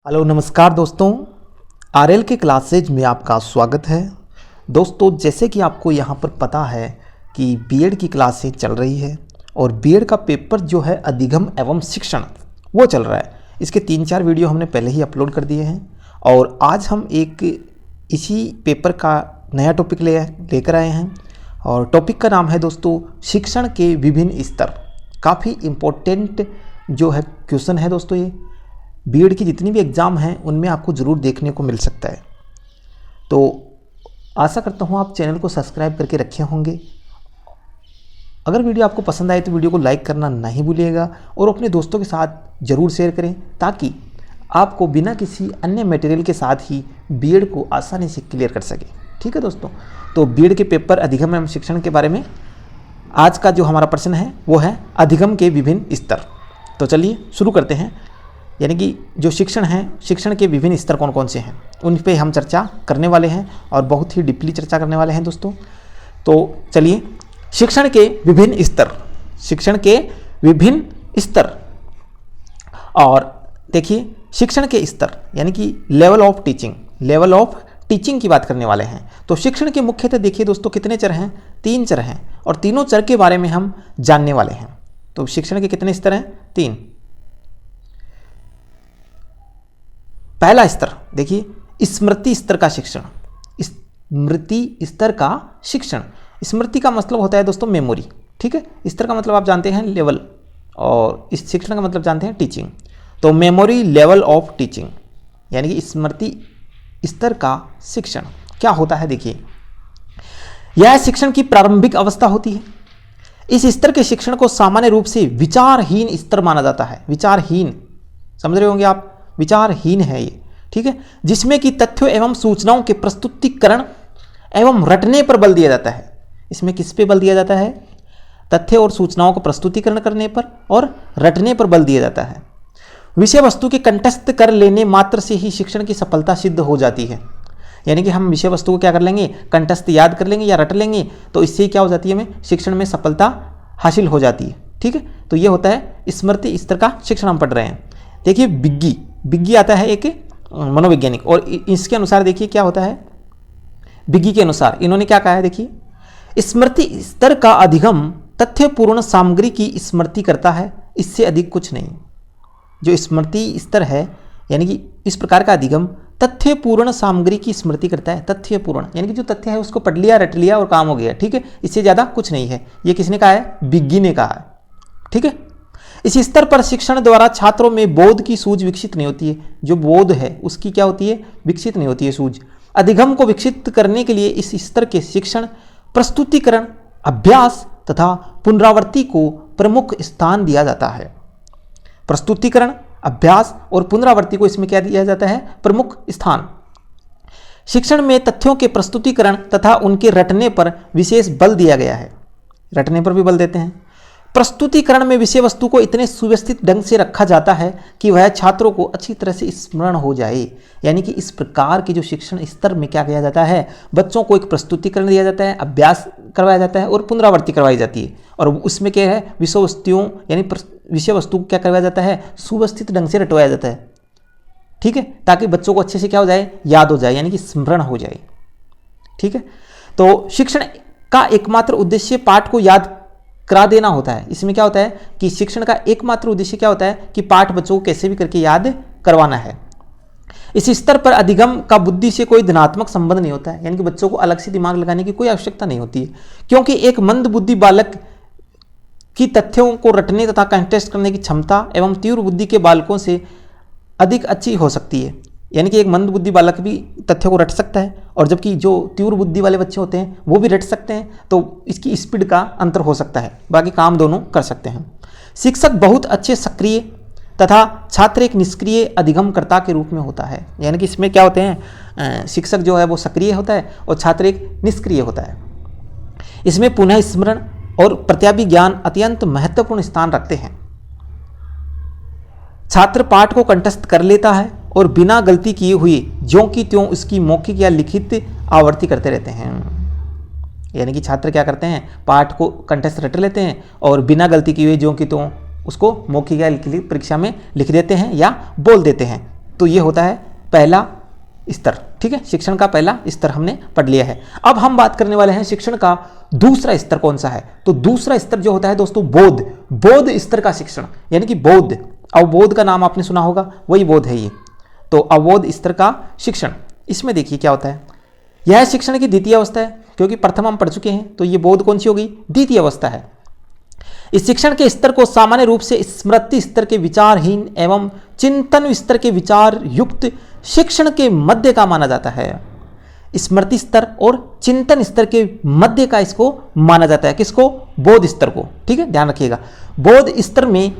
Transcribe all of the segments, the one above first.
Hello नमस्कार दोस्तों, RL के क्लासेज में आपका स्वागत है। दोस्तों, जैसे कि आपको यहाँ पर पता है कि बीएड की क्लासेज चल रही है और बीएड का पेपर जो है अधिगम एवं शिक्षण वो चल रहा है। इसके 3-4 वीडियो हमने पहले ही अपलोड कर दिए हैं और आज हम एक इसी पेपर का नया टॉपिक लेकर आए हैं और टॉपिक का नाम है दोस्तों शिक्षण के विभिन्न स्तर। काफ़ी इम्पोर्टेंट जो है क्वेश्चन है दोस्तों। ये बीएड की जितनी भी एग्ज़ाम हैं उनमें आपको ज़रूर देखने को मिल सकता है। तो आशा करता हूँ आप चैनल को सब्सक्राइब करके रखे होंगे। अगर वीडियो आपको पसंद आए तो वीडियो को लाइक करना नहीं भूलिएगा और अपने दोस्तों के साथ ज़रूर शेयर करें ताकि आपको बिना किसी अन्य मटेरियल के साथ ही बीएड को आसानी से क्लियर कर सके। ठीक है दोस्तों, तो बीएड के पेपर अधिगम एवं शिक्षण के बारे में आज का जो हमारा प्रश्न है वो है अधिगम के विभिन्न स्तर। तो चलिए शुरू करते हैं। यानी कि जो शिक्षण है, शिक्षण के विभिन्न स्तर कौन कौन से हैं उन पे हम चर्चा करने वाले हैं और बहुत ही डीपली चर्चा करने वाले हैं दोस्तों। तो चलिए, शिक्षण के विभिन्न स्तर, शिक्षण के विभिन्न स्तर। और देखिए, शिक्षण के स्तर यानी कि लेवल ऑफ टीचिंग की बात करने वाले हैं। तो शिक्षण के मुख्यतः देखिए दोस्तों कितने चर हैं, 3 चर हैं और तीनों चर के बारे में हम जानने वाले हैं। तो शिक्षण के कितने स्तर हैं, 3। पहला स्तर देखिए, स्मृति स्तर का शिक्षण। स्मृति स्तर का शिक्षण, स्मृति का मतलब होता है दोस्तों मेमोरी। ठीक है, स्तर का मतलब आप जानते हैं लेवल और इस शिक्षण का मतलब जानते हैं टीचिंग। तो मेमोरी लेवल ऑफ टीचिंग यानी कि स्मृति स्तर का शिक्षण क्या होता है, देखिए यह शिक्षण की प्रारंभिक अवस्था होती है। इस स्तर के शिक्षण को सामान्य रूप से विचारहीन स्तर माना जाता है। विचारहीन, समझ रहे होंगे आप, विचारहीन है ये। ठीक है, जिसमें कि तथ्यों एवं सूचनाओं के प्रस्तुतिकरण एवं रटने पर बल दिया जाता है। इसमें किस पे बल दिया जाता है, तथ्य और सूचनाओं को प्रस्तुतिकरण करने पर और रटने पर बल दिया जाता है। विषय वस्तु के कंठस्थ कर लेने मात्र से ही शिक्षण की सफलता सिद्ध हो जाती है। यानी कि हम विषय वस्तु को क्या कर लेंगे, कंठस्थ याद कर लेंगे या रट लेंगे, तो इससे क्या हो जाती है, हमें शिक्षण में सफलता हासिल हो जाती है। ठीक है, तो ये होता है स्मृति स्तर का शिक्षण हम पढ़ रहे हैं। देखिए बिग्गी आता है एक मनोवैज्ञानिक और इसके अनुसार देखिए क्या होता है, बिग्गी के अनुसार इन्होंने क्या कहा है, देखिए स्मृति स्तर का अधिगम तथ्यपूर्ण सामग्री की स्मृति करता है, इससे अधिक कुछ नहीं। जो स्मृति स्तर है यानी कि इस प्रकार का अधिगम तथ्यपूर्ण सामग्री की स्मृति करता है। तथ्यपूर्ण यानी कि जो तथ्य है उसको पढ़ लिया, रट लिया और काम हो गया। ठीक है, इससे ज़्यादा कुछ नहीं है। ये किसने कहा है, बिग्गी ने कहा है। ठीक है, इस स्तर पर शिक्षण द्वारा छात्रों में बोध की सूझ विकसित नहीं होती है। जो बोध है उसकी क्या होती है, विकसित नहीं होती है सूझ। अधिगम को विकसित करने के लिए इस स्तर के शिक्षण प्रस्तुतिकरण, अभ्यास तथा पुनरावृत्ति को प्रमुख स्थान दिया जाता है। प्रस्तुतिकरण, अभ्यास और पुनरावृत्ति को इसमें क्या दिया जाता है, प्रमुख स्थान। शिक्षण में तथ्यों के प्रस्तुतिकरण तथा उनके रटने पर विशेष बल दिया गया है। रटने पर भी बल देते हैं। प्रस्तुतिकरण में विषय वस्तु को इतने सुव्यवस्थित ढंग से रखा जाता है कि वह छात्रों को अच्छी तरह से स्मरण हो जाए। यानी कि इस प्रकार के जो शिक्षण स्तर में क्या किया जाता है, बच्चों को एक प्रस्तुतिकरण दिया जाता है, अभ्यास करवाया जाता है और पुनरावृत्ति करवाई जाती है। और उसमें क्या है, विषय वस्तुओं यानी विषय वस्तु को क्या करवाया जाता है, सुव्यवस्थित ढंग से रटवाया जाता है। ठीक है, ताकि बच्चों को अच्छे से क्या हो जाए, याद हो जाए, यानी कि स्मरण हो जाए। ठीक है, तो शिक्षण का एकमात्र उद्देश्य पाठ को याद करा देना होता है। इसमें क्या होता है कि शिक्षण का एकमात्र उद्देश्य क्या होता है कि पाठ बच्चों को कैसे भी करके याद करवाना है। इस स्तर पर अधिगम का बुद्धि से कोई धनात्मक संबंध नहीं होता है। यानी कि बच्चों को अलग से दिमाग लगाने की कोई आवश्यकता नहीं होती है, क्योंकि एक मंद बुद्धि बालक की तथ्यों को रटने तथा कंटेस्ट करने की क्षमता एवं तीव्र बुद्धि के बालकों से अधिक अच्छी हो सकती है। यानी कि एक मंद बुद्धि बालक भी तथ्यों को रट सकता है और जबकि जो तीव्र बुद्धि वाले बच्चे होते हैं वो भी रट सकते हैं। तो इसकी स्पीड का अंतर हो सकता है, बाकी काम दोनों कर सकते हैं। शिक्षक बहुत अच्छे सक्रिय तथा छात्र एक निष्क्रिय अधिगमकर्ता के रूप में होता है। यानी कि इसमें क्या होते हैं, शिक्षक जो है वो सक्रिय होता है और छात्र एक निष्क्रिय होता है। इसमें पुनः स्मरण और प्रत्याभिज्ञान अत्यंत महत्वपूर्ण स्थान रखते हैं। छात्र पाठ को कंठस्थ कर लेता है और बिना गलती किए हुए ज्यों की त्यों उसकी मौखिक या लिखित आवृत्ति करते रहते हैं। यानी कि छात्र क्या करते हैं, पाठ को कंठस्थ रट लेते हैं और बिना गलती किए हुए ज्यों की त्यों उसको मौखिक या लिखित परीक्षा में लिख देते हैं या बोल देते हैं। तो ये होता है पहला स्तर। ठीक है, शिक्षण का पहला स्तर हमने पढ़ लिया है। अब हम बात करने वाले हैं शिक्षण का दूसरा स्तर कौन सा है। तो दूसरा स्तर जो होता है दोस्तों बोध स्तर का शिक्षण, यानी कि बोध, अवबोध का नाम आपने सुना होगा, वही बोध है ये। तो अवबोध स्तर का शिक्षण, इसमें देखिए क्या होता है, यह शिक्षण की द्वितीय अवस्था है, क्योंकि प्रथम हम पढ़ चुके हैं, तो ये बोध कौन सी होगी, द्वितीय अवस्था है। इस शिक्षण के स्तर को सामान्य रूप से स्मृति स्तर के विचारहीन एवं चिंतन स्तर के विचार युक्त शिक्षण के मध्य का माना जाता है। स्मृति स्तर और चिंतन स्तर के मध्य का इसको माना जाता है, किसको, बोध स्तर को। ठीक है, ध्यान रखिएगा। बोध स्तर में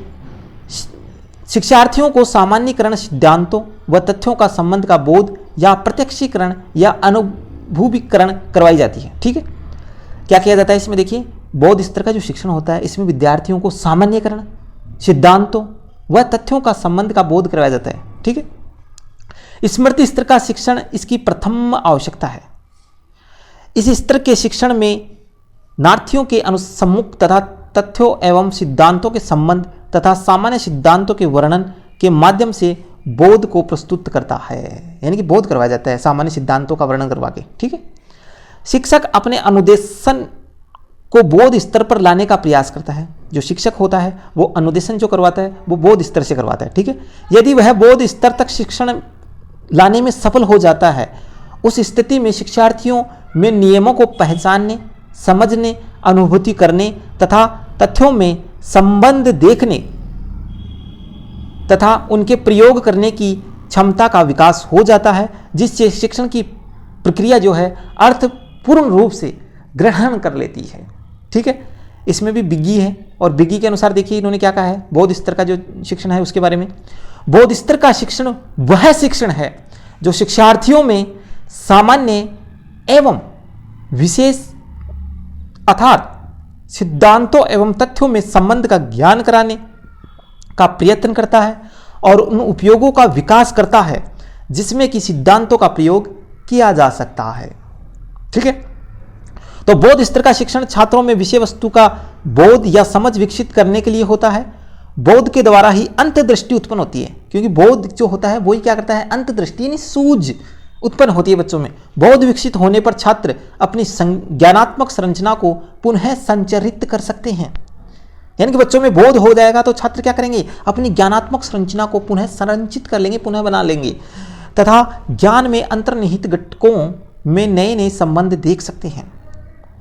शिक्षार्थियों को सामान्यीकरण सिद्धांतों व तथ्यों का संबंध का बोध या प्रत्यक्षीकरण या अनुभूवीकरण करवाई जाती है। ठीक है, क्या किया जाता है इसमें, देखिए बोध स्तर का जो शिक्षण होता है इसमें विद्यार्थियों को सामान्यीकरण सिद्धांतों व तथ्यों का संबंध का बोध करवाया जाता है। ठीक है, स्मृति स्तर का शिक्षण इसकी प्रथम आवश्यकता है। इस स्तर के शिक्षण में नार्थियों के अनुसम्मुख तथा तथ्यों एवं सिद्धांतों के संबंध तथा सामान्य सिद्धांतों के वर्णन के माध्यम से बोध को प्रस्तुत करता है, यानी कि बोध करवाया जाता है सामान्य सिद्धांतों का वर्णन करवा के। ठीक है, शिक्षक अपने अनुदेशन को बोध स्तर पर लाने का प्रयास करता है। जो शिक्षक होता है वो अनुदेशन जो करवाता है वो बोध स्तर से करवाता है। ठीक है, यदि वह बोध स्तर तक शिक्षण लाने में सफल हो जाता है, उस स्थिति में शिक्षार्थियों में नियमों को पहचानने, समझने, अनुभूति करने तथा तथ्यों में संबंध देखने तथा उनके प्रयोग करने की क्षमता का विकास हो जाता है, जिससे शिक्षण की प्रक्रिया जो है अर्थपूर्ण रूप से ग्रहण कर लेती है। ठीक है, इसमें भी बिग्गी है, और बिग्गी के अनुसार देखिए इन्होंने क्या कहा है बोध स्तर का जो शिक्षण है उसके बारे में। बोध स्तर का शिक्षण वह शिक्षण है जो शिक्षार्थियों में सामान्य एवं विशेष अर्थात सिद्धांतों एवं तथ्यों में संबंध का ज्ञान कराने का प्रयत्न करता है और उन उपयोगों का विकास करता है जिसमें कि सिद्धांतों का प्रयोग किया जा सकता है। ठीक है, तो बोध स्तर का शिक्षण छात्रों में विषय वस्तु का बोध या समझ विकसित करने के लिए होता है। बोध के द्वारा ही अंतर्दृष्टि उत्पन्न होती है, क्योंकि बोध जो होता है वही क्या करता है, अंतर्दृष्टि यानी सूझ उत्पन्न होती है बच्चों में। बोध विकसित होने पर छात्र अपनी ज्ञानात्मक संरचना को पुनः संचरित कर सकते हैं। यानी कि बच्चों में बोध हो जाएगा तो छात्र क्या करेंगे, अपनी ज्ञानात्मक संरचना को पुनः संरचित कर लेंगे, पुनः बना लेंगे तथा ज्ञान में अंतर्निहित घटकों में नए नए संबंध देख सकते हैं।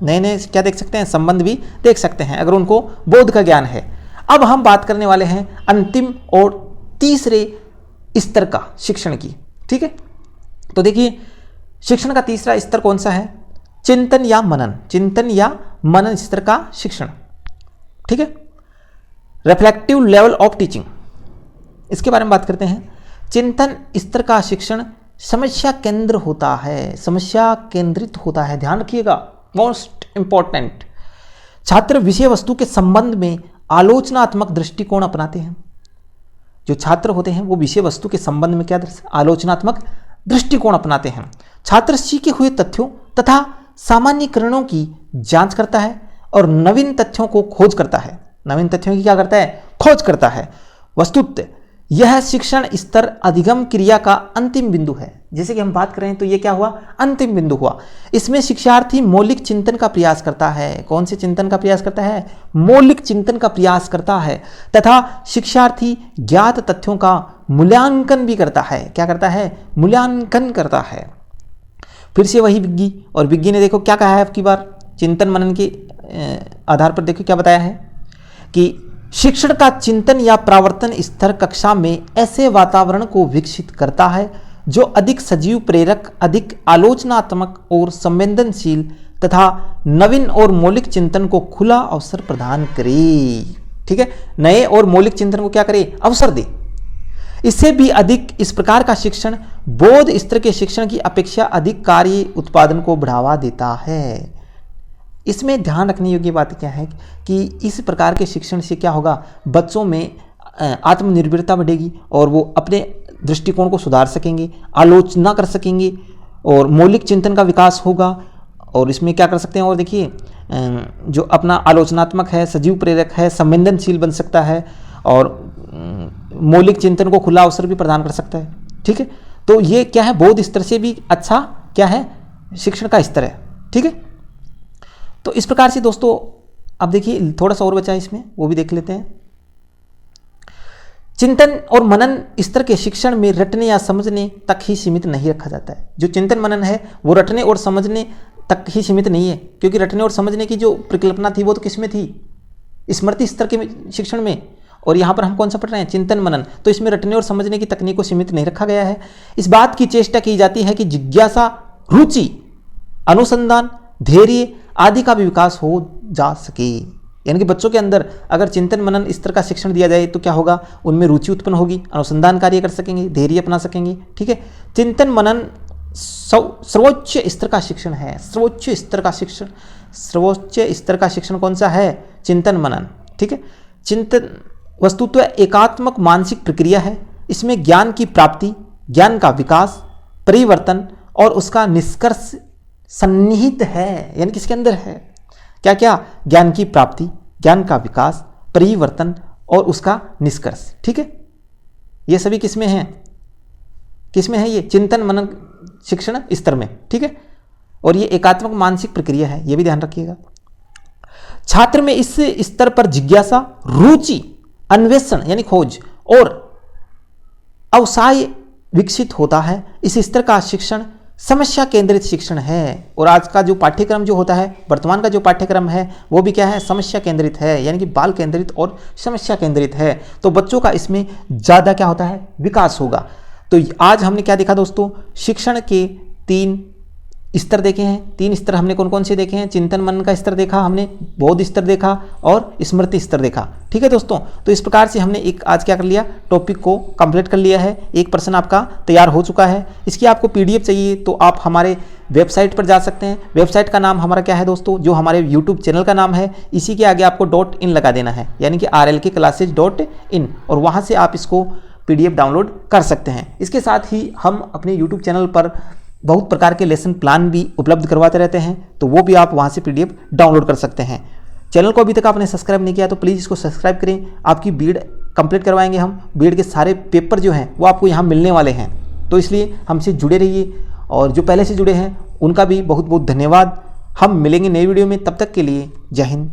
नए नए क्या देख सकते हैं, संबंध भी देख सकते हैं अगर उनको बोध का ज्ञान है। अब हम बात करने वाले हैं अंतिम और तीसरे स्तर का शिक्षण की। ठीक है, तो देखिए शिक्षण का तीसरा स्तर कौन सा है, चिंतन या मनन स्तर का शिक्षण। ठीक है, रिफ्लेक्टिव लेवल ऑफ टीचिंग, इसके बारे में बात करते हैं। चिंतन स्तर का शिक्षण समस्या केंद्र होता है, समस्या केंद्रित होता है, ध्यान रखिएगा, मोस्ट इंपॉर्टेंट। छात्र विषय वस्तु के संबंध में आलोचनात्मक दृष्टिकोण अपनाते हैं। जो छात्र होते हैं वो विषय वस्तु के संबंध में क्या आलोचनात्मक दृष्टिकोण अपनाते हैं। छात्र सीखे हुए तथ्यों तथा सामान्यीकरणों की जांच करता है और नवीन तथ्यों को खोज करता है। नवीन तथ्यों की क्या करता है, खोज करता है। वस्तुतः यह शिक्षण स्तर अधिगम क्रिया का अंतिम बिंदु है। जैसे कि हम बात करें तो ये क्या हुआ, अंतिम बिंदु हुआ। इसमें शिक्षार्थी मौलिक चिंतन का प्रयास करता है। कौन से चिंतन का प्रयास करता है, मौलिक चिंतन का प्रयास करता है तथा शिक्षार्थी ज्ञात तथ्यों का मूल्यांकन भी करता है। क्या करता है, मूल्यांकन करता है। फिर से वही विज्ञी, और विज्ञी ने देखो क्या कहा है आपकी बार, चिंतन मनन के आधार पर देखो क्या बताया है कि शिक्षण का चिंतन या प्रावर्तन स्तर कक्षा में ऐसे वातावरण को विकसित करता है जो अधिक सजीव, प्रेरक, अधिक आलोचनात्मक और संवेदनशील तथा नवीन और मौलिक चिंतन को खुला अवसर प्रदान करे। ठीक है, नए और मौलिक चिंतन को क्या करे, अवसर दे। इससे भी अधिक इस प्रकार का शिक्षण बोध स्तर के शिक्षण की अपेक्षा अधिक कार्य उत्पादन को बढ़ावा देता है। इसमें ध्यान रखने योग्य बात क्या है कि इस प्रकार के शिक्षण से क्या होगा, बच्चों में आत्मनिर्भरता बढ़ेगी और वो अपने दृष्टिकोण को सुधार सकेंगे, आलोचना कर सकेंगे और मौलिक चिंतन का विकास होगा। और इसमें क्या कर सकते हैं, और देखिए जो अपना आलोचनात्मक है, सजीव, प्रेरक है, संवेदनशील बन सकता है और मौलिक चिंतन को खुला अवसर भी प्रदान कर सकता है। ठीक ठीक है। तो ये क्या है, बौद्ध स्तर से भी अच्छा क्या है, शिक्षण का स्तर है, ठीक है। तो इस प्रकार से दोस्तों अब देखिए थोड़ा सा और बचा है इसमें, वो भी देख लेते हैं। चिंतन और मनन स्तर के शिक्षण में रटने या समझने तक ही सीमित नहीं रखा जाता है। जो चिंतन मनन है वो रटने और समझने तक ही सीमित नहीं है, क्योंकि रटने और समझने की जो परिकल्पना थी वो तो किसमें थी, स्मृति स्तर के शिक्षण में। और यहाँ पर हम कौन सा पढ़ रहे हैं, चिंतन मनन। तो इसमें रटने और समझने की तकनीक को सीमित नहीं रखा गया है। इस बात की चेष्टा की जाती है कि जिज्ञासा, रुचि, अनुसंधान, धैर्य आदि का भी विकास हो जा सके। यानी कि बच्चों के अंदर अगर चिंतन मनन स्तर का शिक्षण दिया जाए तो क्या होगा, उनमें रुचि उत्पन्न होगी, अनुसंधान कार्य कर सकेंगे, धैर्य अपना सकेंगे, ठीक है। चिंतन मनन सर्वोच्च स्तर का शिक्षण है। सर्वोच्च स्तर का शिक्षण, सर्वोच्च स्तर का शिक्षण कौन सा है, चिंतन मनन, ठीक है। चिंतन वस्तुतः एकात्मक मानसिक प्रक्रिया है। इसमें ज्ञान की प्राप्ति, ज्ञान का विकास, परिवर्तन और उसका निष्कर्ष सन्निहित है। यानी किसके अंदर है, क्या क्या, ज्ञान की प्राप्ति, ज्ञान का विकास, परिवर्तन और उसका निष्कर्ष, ठीक है। ये सभी किसमें है, किसमें है, ये चिंतन मनन शिक्षण स्तर में, ठीक है। और ये एकात्मक मानसिक प्रक्रिया है, ये भी ध्यान रखिएगा। छात्र में इस स्तर पर जिज्ञासा, रुचि, अन्वेषण यानी खोज और अवसाय विकसित होता है। इस स्तर का शिक्षण समस्या केंद्रित शिक्षण है। और आज का जो पाठ्यक्रम जो होता है, वर्तमान का जो पाठ्यक्रम है वो भी क्या है, समस्या केंद्रित है, यानी कि बाल केंद्रित और समस्या केंद्रित है। तो बच्चों का इसमें ज़्यादा क्या होता है, विकास होगा। तो आज हमने क्या देखा दोस्तों, शिक्षण के 3 स्तर देखे हैं। 3 स्तर हमने कौन कौन से देखे हैं, चिंतन मनन का स्तर देखा हमने, बौद्ध स्तर देखा और स्मृति स्तर देखा, ठीक है दोस्तों। तो इस प्रकार से हमने एक आज क्या कर लिया, टॉपिक को कंप्लीट कर लिया है। एक प्रश्न आपका तैयार हो चुका है। इसकी आपको पीडीएफ चाहिए तो आप हमारे वेबसाइट पर जा सकते हैं। वेबसाइट का नाम हमारा क्या है दोस्तों, जो हमारे यूट्यूब चैनल का नाम है, इसी के आगे आपको .in लगा देना है, यानी कि rlkclasses.in, और वहाँ से आप इसको पीडीएफ डाउनलोड कर सकते हैं। इसके साथ ही हम अपने यूट्यूब चैनल पर बहुत प्रकार के लेसन प्लान भी उपलब्ध करवाते रहते हैं, तो वो भी आप वहाँ से पीडीएफ डाउनलोड कर सकते हैं। चैनल को अभी तक आपने सब्सक्राइब नहीं किया तो प्लीज़ इसको सब्सक्राइब करें। आपकी बीएड कंप्लीट करवाएंगे हम, बीएड के सारे पेपर जो हैं वो आपको यहाँ मिलने वाले हैं, तो इसलिए हमसे जुड़े रहिए। और जो पहले से जुड़े हैं उनका भी बहुत बहुत धन्यवाद। हम मिलेंगे नई वीडियो में, तब तक के लिए जय हिंद।